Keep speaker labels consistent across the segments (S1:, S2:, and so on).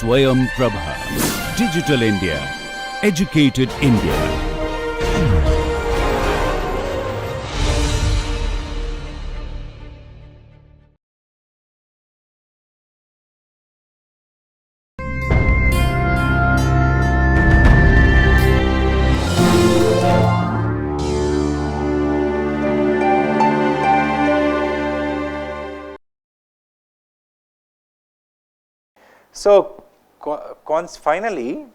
S1: Swayam Prabha. Digital India. Educated India.
S2: So, finally,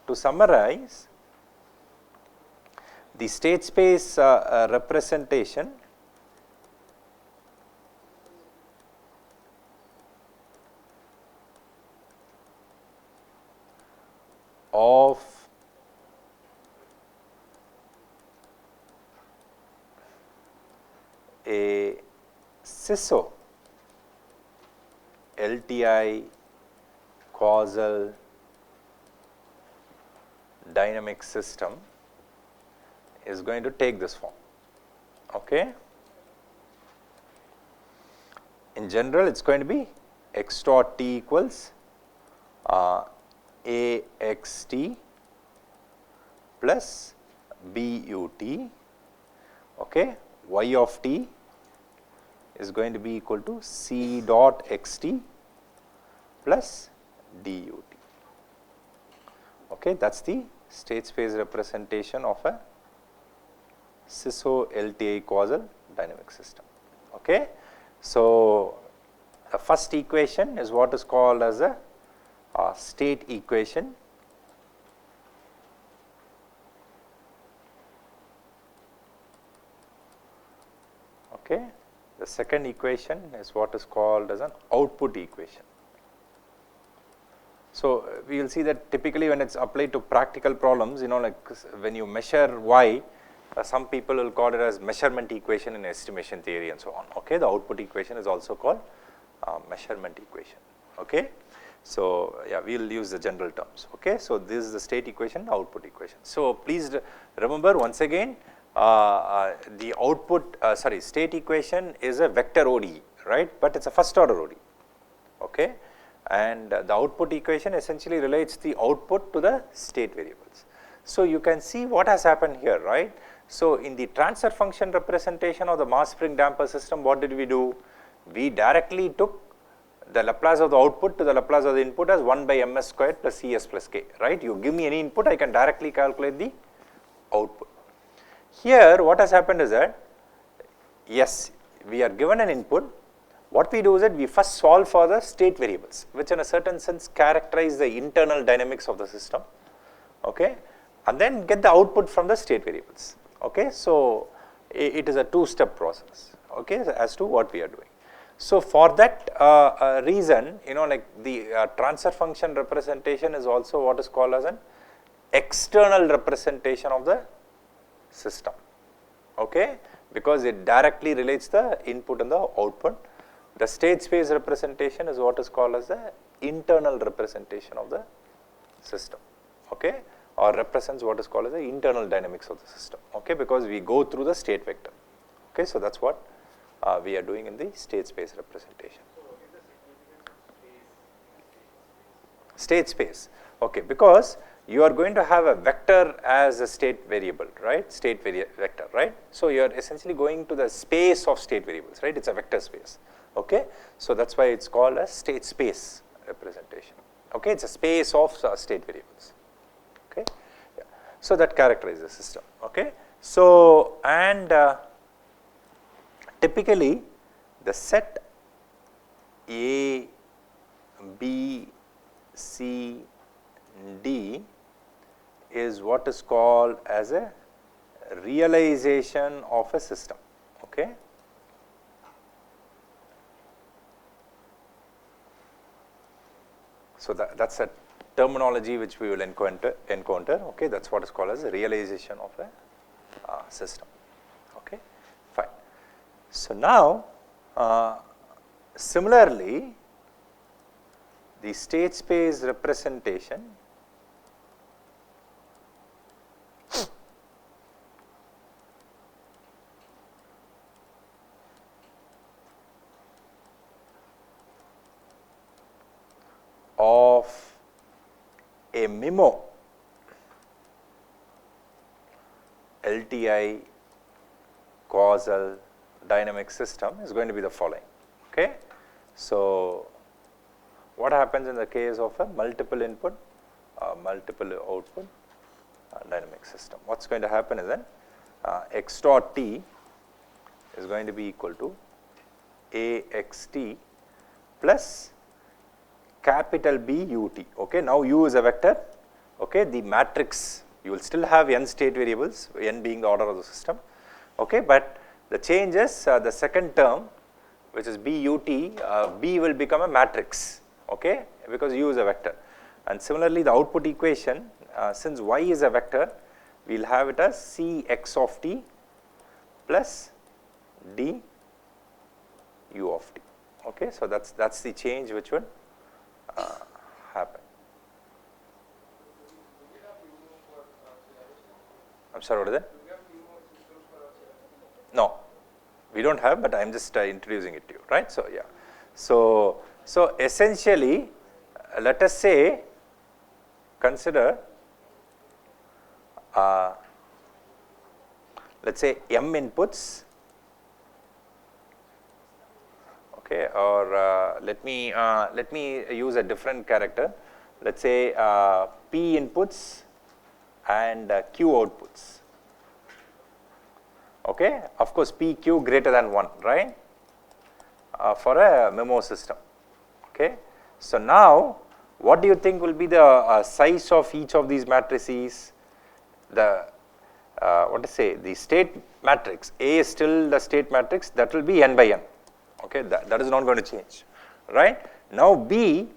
S2: to summarize, the state space representation of a CISO LTI causal dynamic system is going to take this form. Okay. In general, it's going to be x dot t equals axt plus but. Okay. Y of t is going to be equal to c dot xt plus dut. Okay, that is the state space representation of a CISO LTI causal dynamic system. Okay. So, the first equation is what is called as a state equation. Okay. The second equation is what is called as an output equation. So, we will see that typically when it is applied to practical problems, like when you measure y, some people will call it as measurement equation in estimation theory and so on. Okay. The output equation is also called measurement equation. Okay. So, yeah, we will use the general terms. Okay. So, this is the state equation, output equation. So, please remember once again, the output state equation is a vector ODE, right, but it is a first order ODE. Okay. And the output equation essentially relates the output to the state variables. So, you can see what has happened here, right. So, in the transfer function representation of the mass spring damper system, what did we do? We directly took the Laplace of the output to the Laplace of the input as 1 by ms squared plus Cs plus k, right. You give me any input, I can directly calculate the output. Here what has happened is that, yes, we are given an input. What we do is that we first solve for the state variables, which in a certain sense characterize the internal dynamics of the system, okay, and then get the output from the state variables. Okay. So, it is a two-step process, okay, as to what we are doing. So, for that reason, like the transfer function representation is also what is called as an external representation of the system, okay, because it directly relates the input and the output. The state space representation is what is called as the internal representation of the system, okay, or represents what is called as the internal dynamics of the system, okay, because we go through the state vector. Okay. So, that is what we are doing in the state space representation. State space, okay, because you are going to have a vector as a state variable, right, vector, right. So, you are essentially going to the space of state variables, right, it is a vector space. Okay. So, that is why it is called a state space representation. Okay. It is a space of state variables. Okay. Yeah. So, that characterizes the system. Okay. So, and typically the set A, B, C, D is what is called as a realization of a system. Okay. So, that is a terminology which we will encounter. Okay. That is what is called as a realization of a system. Okay. Fine. So, now similarly, the state space representation of a MIMO LTI causal dynamic system is going to be the following. Okay. So, what happens in the case of a multiple input, multiple output dynamic system? What is going to happen is that x dot t is going to be equal to AXT plus capital B ut. Okay. Now, U is a vector. Okay. The matrix, you will still have n state variables, n being the order of the system. Okay. But the change is the second term, which is B ut, B will become a matrix. Okay. Because U is a vector. And similarly, the output equation, since Y is a vector, we will have it as Cx of t plus d u of t. Okay. So, that is the change which would happen. I am sorry, what is that? No, we do not have, but I am just introducing it to you, right. So, yeah. So essentially, let us say, consider let us say m inputs, okay, or let me use a different character. Let us say p inputs and q outputs. Okay. Of course, p q greater than 1, right, for a MIMO system. Okay. So, now what do you think will be the size of each of these matrices? The what to say, the state matrix A is still the state matrix, that will be n by n. Okay. That is not going to change, right. Now, B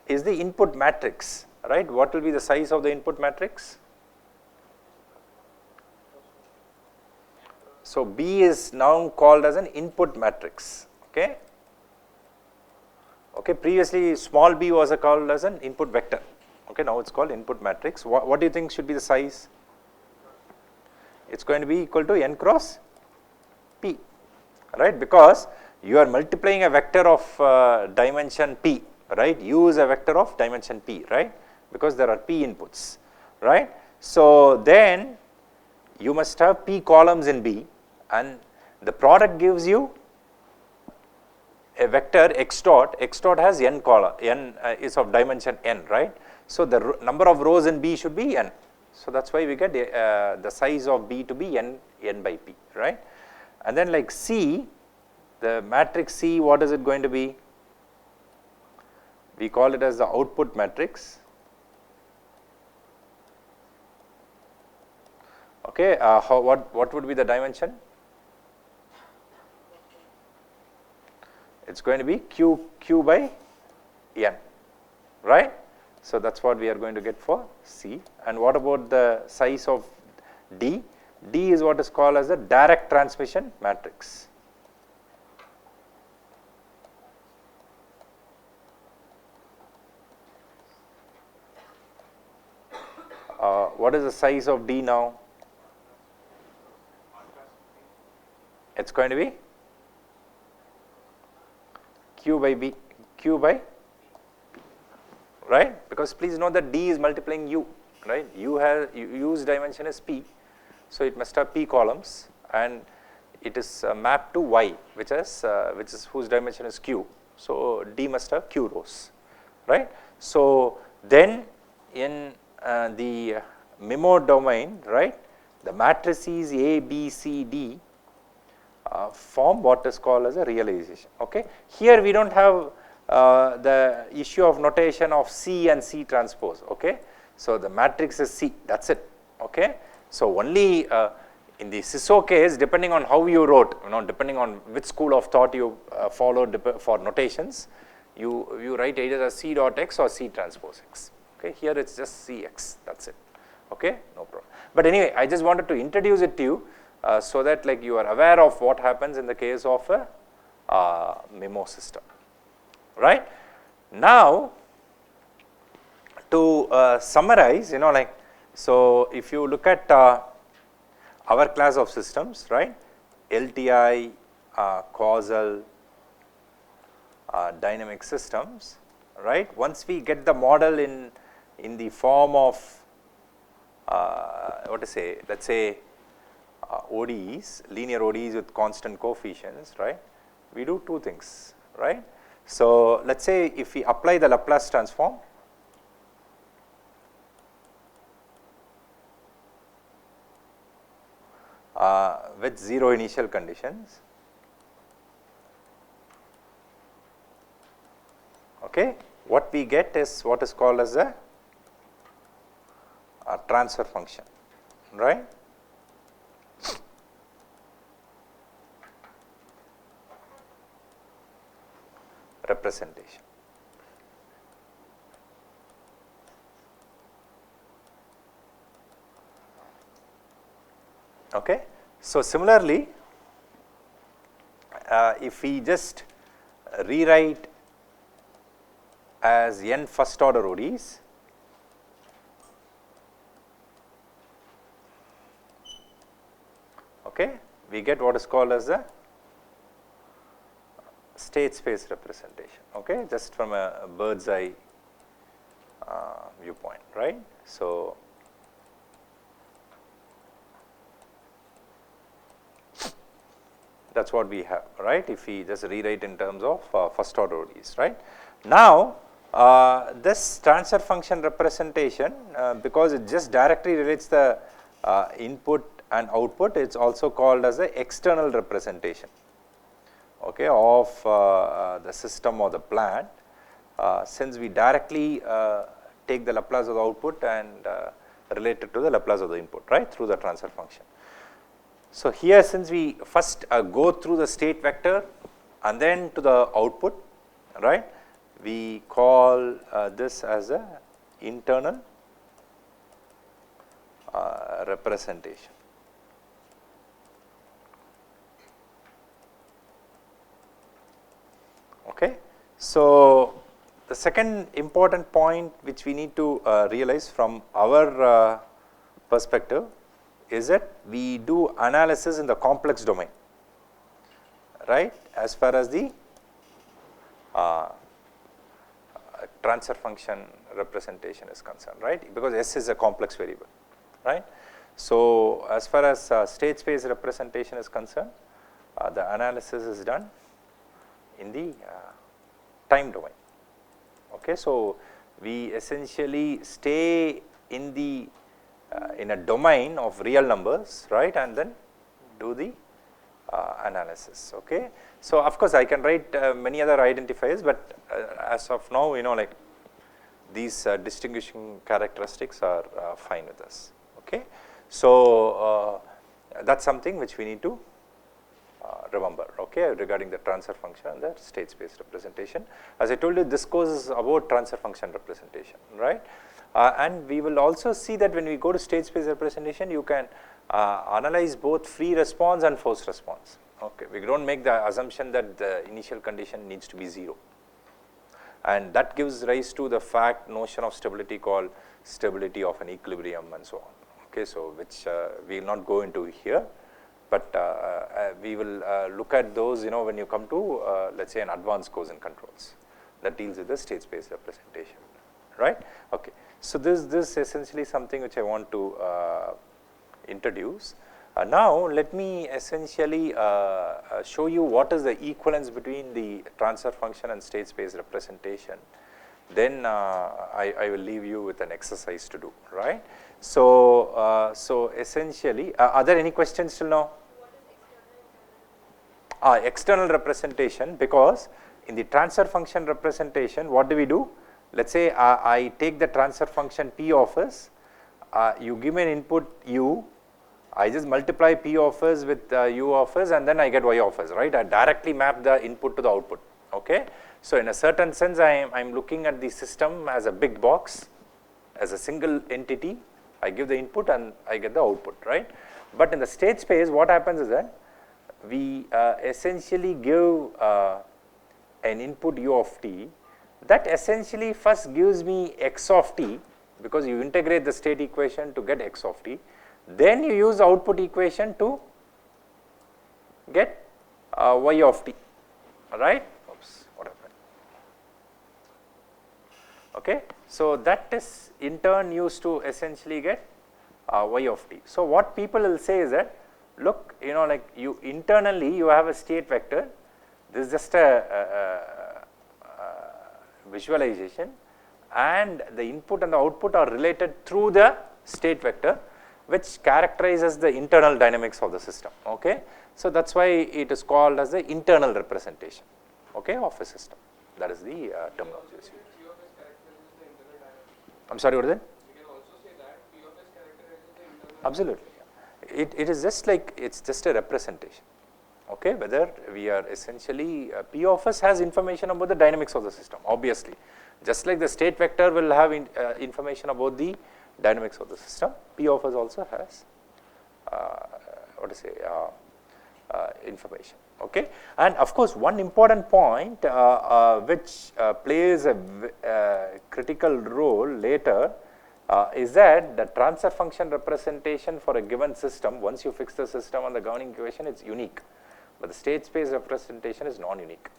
S2: is the input matrix, right. What will be the size of the input matrix? So, B is now called as an input matrix. Okay. Okay. Previously, small b was called as an input vector. Okay. Now, it is called input matrix. What do you think should be the size? It is going to be equal to n cross p, right, because you are multiplying a vector of dimension p, right. U is a vector of dimension p, right, because there are p inputs, right. So, then you must have p columns in B, and the product gives you a vector x dot has n column, n is of dimension n, right. So, the number of rows in B should be n. So, that is why we get the size of B to be n by p, right. And then like C, the matrix C, what is it going to be? We call it as the output matrix. Okay. What would be the dimension? It is going to be q by n, right. So, that is what we are going to get for C. And what about the size of D? D is what is called as the direct transmission matrix. What is the size of D now? It is going to be q by B, q by P, right, because please note that D is multiplying U, right. U's dimension is P, so it must have P columns, and it is mapped to Y, which is whose dimension is Q. So, D must have Q rows, right. So, then in the MIMO domain, right, the matrices A, B, C, D form what is called as a realization. Okay. Here we do not have the issue of notation of C and C transpose. Okay. So, the matrix is C, that is it. Okay. So, only in the CISO case, depending on how you wrote, depending on which school of thought you followed for notations, you write either as C dot x or C transpose x. Okay. Here it is just Cx, that is it. Okay. No problem. But anyway, I just wanted to introduce it to you so that like you are aware of what happens in the case of a MIMO system, right. Now, to summarize, so if you look at our class of systems, right, LTI, causal, dynamic systems, right. Once we get the model in in the form of what to say, let us say ODEs, linear ODEs with constant coefficients, right, we do two things, right. So, let us say if we apply the Laplace transform, with 0 initial conditions, okay, what we get is what is called as a transfer function, right. Representation. Okay. So, similarly, if we just rewrite as n first order ODEs, okay, we get what is called as the state space representation, okay, just from a bird's eye viewpoint, right. So, that is what we have, right, if we just rewrite in terms of first order ODEs, right. Now, this transfer function representation, because it just directly relates the input and output, it is also called as the external representation, okay, of the system or the plant, since we directly take the Laplace of the output and relate it to the Laplace of the input, right, through the transfer function. So, here since we first go through the state vector and then to the output, right, we call this as a internal representation. Okay. So, the second important point which we need to realize from our perspective is that we do analysis in the complex domain, right, as far as the transfer function representation is concerned, right, because S is a complex variable, right. So, as far as state space representation is concerned, the analysis is done in the time domain, okay. So, we essentially stay in the in a domain of real numbers, right, and then do the analysis, okay. So, of course, I can write many other identifiers, but as of now, you know, like these distinguishing characteristics are fine with us, okay. So, that is something which we need to remember, okay, regarding the transfer function and the state space representation. As I told you, this course is about transfer function representation, right. And we will also see that when we go to state space representation, you can analyze both free response and forced response, okay. We do not make the assumption that the initial condition needs to be 0, and that gives rise to the fact notion of stability called stability of an equilibrium and so on, okay. So, which we will not go into here, but we will look at those, you know, when you come to let us say an advanced course in controls that deals with the state space representation, right, okay. So, this essentially something which I want to introduce. Now, let me essentially show you what is the equivalence between the transfer function and state space representation. Then I will leave you with an exercise to do, right. So, so essentially, are there any questions till now? External representation, because in the transfer function representation, what do we do? Let us say I take the transfer function P of s, you give me an input u, I just multiply P of s with u of s, and then I get y of s, right. I directly map the input to the output, okay. So, in a certain sense, I am looking at the system as a big box, as a single entity, I give the input and I get the output, right. But in the state space, what happens is that we essentially give an input u of t, that essentially first gives me x of t, because you integrate the state equation to get x of t, then you use the output equation to get y of t, right. Oops, what happened? Okay. So, that is in turn used to essentially get y of t. So, what people will say is that, look, you know, like you internally you have a state vector, this is just a visualization, and the input and the output are related through the state vector, which characterizes the internal dynamics of the system. Okay. So, that is why it is called as the internal representation, okay, of a system. That is the terminology. I am sorry, what is it? Absolutely. It is just like, it is just a representation, okay, whether we are essentially, P of s has information about the dynamics of the system, obviously, just like the state vector will have information about the dynamics of the system, P of s also has, what to say, information, okay. And of course, one important point which plays a critical role later is that the transfer function representation for a given system, once you fix the system on the governing equation, it is unique, but the state space representation is non-unique.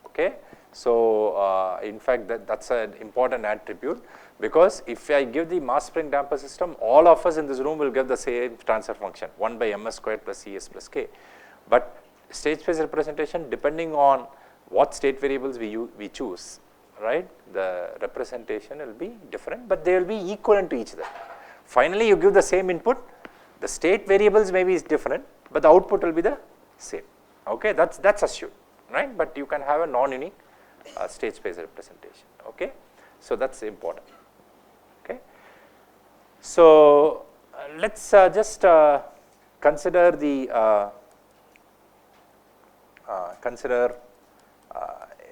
S2: Okay. So, in fact, that is an important attribute, because if I give the mass spring damper system, all of us in this room will give the same transfer function, 1 by ms squared plus Cs plus k, but state space representation, depending on what state variables we choose, right, the representation will be different, but they will be equivalent to each other. Finally, you give the same input, the state variables may be different, but the output will be the same. Okay, that's assumed, right, but you can have a non-unique state space representation. Okay, so that's important. Okay, so let's just consider the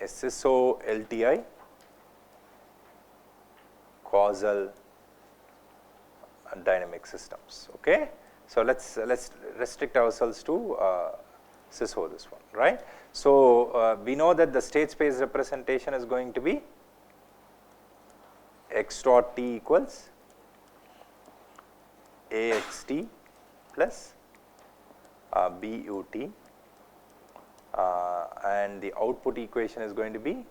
S2: SSO LTI causal and dynamic systems. Okay, so let's restrict ourselves to SSO, this one, right. So, we know that the state space representation is going to be x dot t equals axt plus but, and the output equation is going to be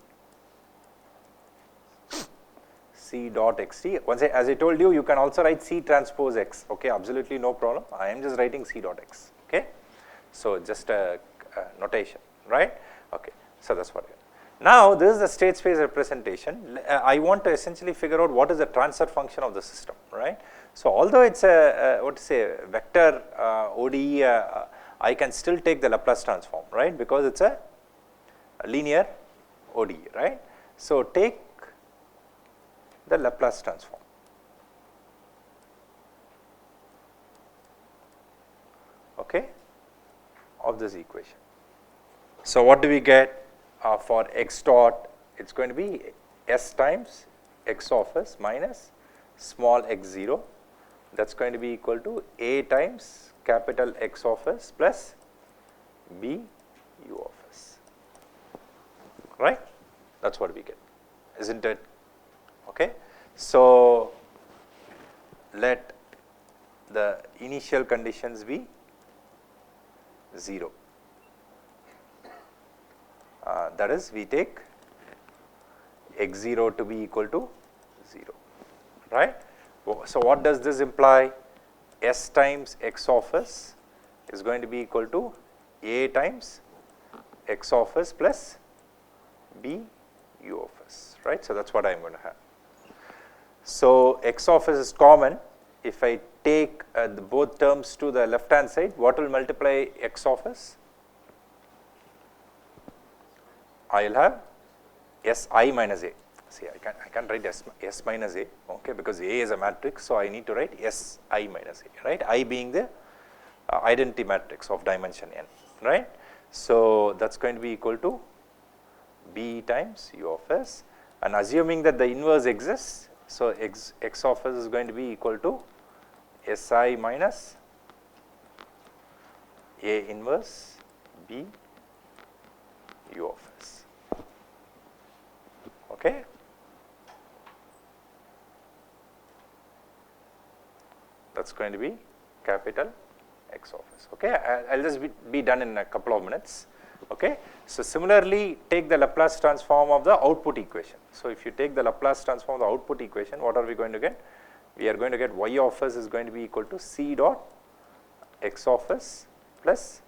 S2: C dot xt. Once as I told you, you can also write C transpose x. Okay, absolutely no problem. I am just writing C dot x. Okay, so just a notation, right? Okay, so that's what. Now this is the state space representation. I want to essentially figure out what is the transfer function of the system, right? So although it's a what to say vector ODE, I can still take the Laplace transform, right? Because it's a linear ODE, right? So take the Laplace transform. Okay, of this equation. So what do we get for x dot? It's going to be s times x of s minus small x0. That's going to be equal to a times capital X of s plus b u of s, right? That's what we get, isn't it? Okay, so let the initial conditions be 0. That is, we take x0 to be equal to 0, right? So what does this imply? S times x of s is going to be equal to a times x of s plus b u of s, right? So that's what I'm going to have. So x of s is common. If I take both terms to the left hand side, what will multiply x of s? I will have si minus a. See, I can write s minus a, okay, because a is a matrix, so I need to write si minus a, right? I being the identity matrix of dimension n, right? So that's going to be equal to b times u of s, and assuming that the inverse exists, so x of s is going to be equal to si minus a inverse b u of s. Okay. That's going to be capital X of s. Okay, I'll just be done in a couple of minutes. Okay. So, similarly take the Laplace transform of the output equation. So, if you take the Laplace transform of the output equation, what are we going to get? We are going to get y of s is going to be equal to c dot x of s plus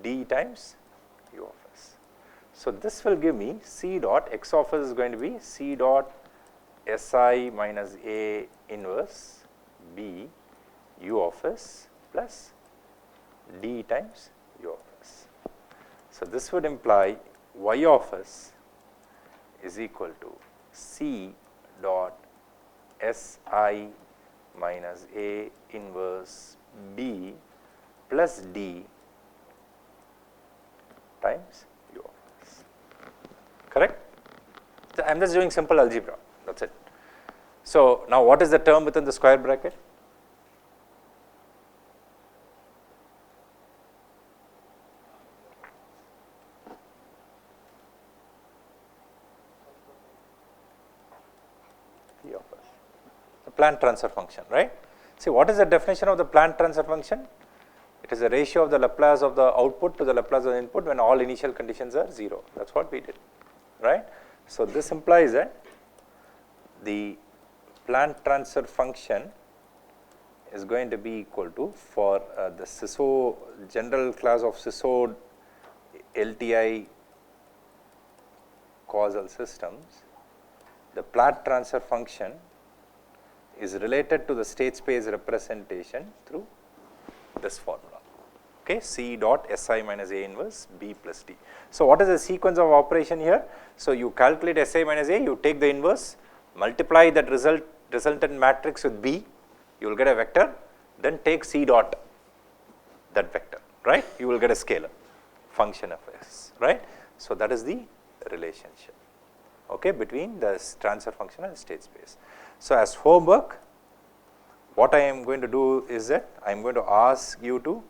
S2: d times u of s. So, this will give me c dot x of s is going to be c dot si minus a inverse b u of s plus d times u of s. So, this would imply y of s is equal to c dot si minus a inverse b plus d times u of s. Correct? So, I am just doing simple algebra, that is it. So, now what is the term within the square bracket? Plant transfer function, right? See, what is the definition of the plant transfer function? It is the ratio of the Laplace of the output to the Laplace of the input when all initial conditions are 0. That is what we did, right? So, this implies that the plant transfer function is going to be equal to, for the CISO general class of CISO LTI causal systems, the plant transfer function is related to the state space representation through this formula, okay, c dot si minus a inverse b plus d. So, what is the sequence of operation here? So, you calculate si minus a, you take the inverse, multiply that resultant matrix with b, you will get a vector, then take c dot that vector, right, you will get a scalar function of s, right. So, that is the relationship, okay, between the transfer function and state space. So, as homework, what I am going to do is that I am going to ask you to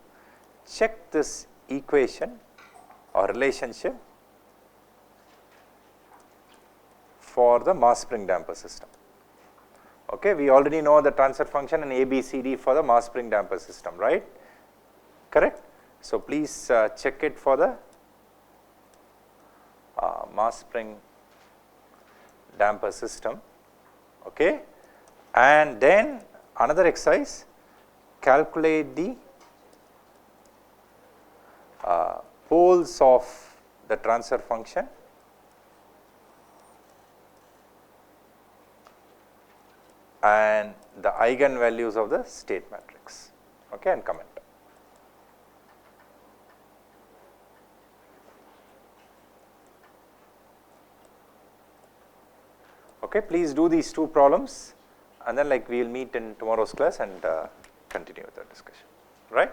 S2: check this equation or relationship for the mass spring damper system. Okay, we already know the transfer function and ABCD for the mass spring damper system, right? Correct? So, please check it for the mass spring damper system. Okay, and then another exercise, calculate the poles of the transfer function and the eigenvalues of the state matrix, okay, and comment. Okay, please do these two problems and then like we will meet in tomorrow's class and continue with the discussion, right.